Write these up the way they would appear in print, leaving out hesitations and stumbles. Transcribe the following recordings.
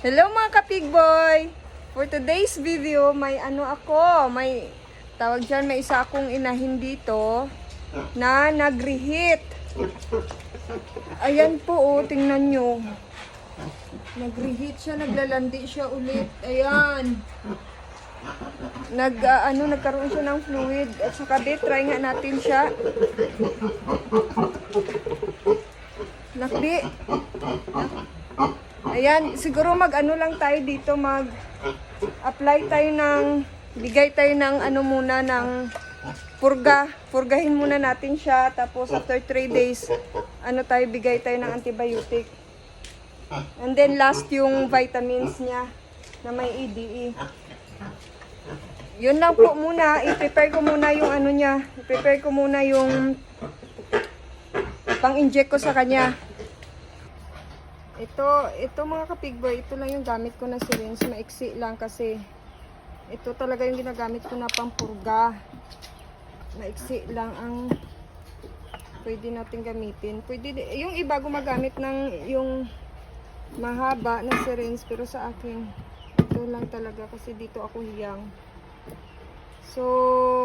Hello mga ka-pig boy! For today's video, may may tawag dyan, may isa akong inahin dito na nag-reheat. Ayan po, oh, tingnan nyo. Nag-reheat siya, naglalandi siya ulit. Ayan. Nagkaroon siya ng fluid. At saka try nga natin siya. Nakdi. Ayan, siguro lang tayo dito, mag-apply tayo bigay tayo ng muna, ng purga. Purgahin muna natin siya, tapos after 3 days, bigay tayo ng antibiotic. And then last yung vitamins niya, na may EDE. Yun lang po muna, i-prepare ko muna yung i-prepare ko muna yung pang-inject ko sa kanya. Ito mga ka-pig boy, ito lang yung gamit ko na syringe. Maiksi lang kasi ito talaga yung ginagamit ko na pampurga. Maiksi lang ang pwede natin gamitin. Yung iba gumagamit ng yung mahaba na syringe, pero sa akin ito lang talaga kasi dito ako hiyang. So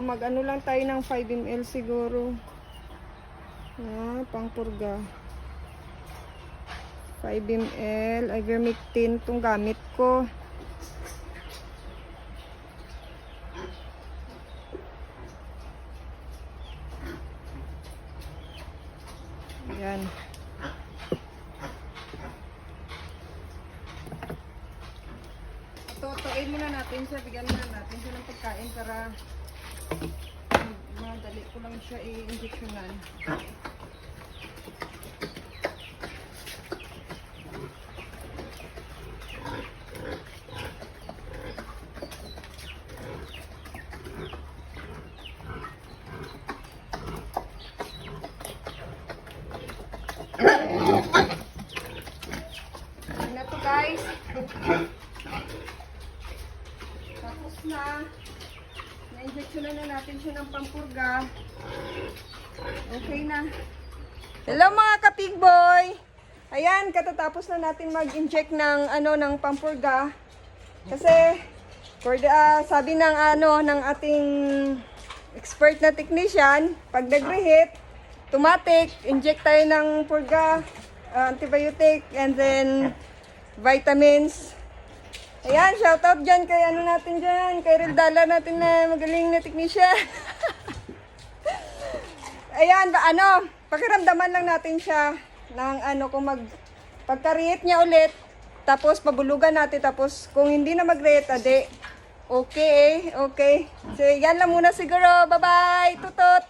lang tayo ng 5 ml siguro na pangpurga. 5 ml ivermectin itong gamit ko. Ayan. Tutuin muna natin siya, bigyan muna natin siya ng pagkain para madali ko lang siya i-injectionan. Na to guys. Tapos na-injectionan na natin siya ng pampurga. Okay na. Hello mga ka-pig boy. Ayan, katatapos na natin mag-inject ng pampurga. Kasi sabi ng ating expert na technician, pag nag-reheat, automatic, inject tayo ng purga, antibiotic, and then vitamins. Ayan, shoutout dyan kay natin dyan, kay Rildala natin na magaling na technician. Ayan, pakiramdaman lang natin siya ng pagka-reheat niya ulit, tapos pabulugan natin, tapos kung hindi na mag-reheat, okay. So, yan lang muna siguro. Bye-bye! Tutot!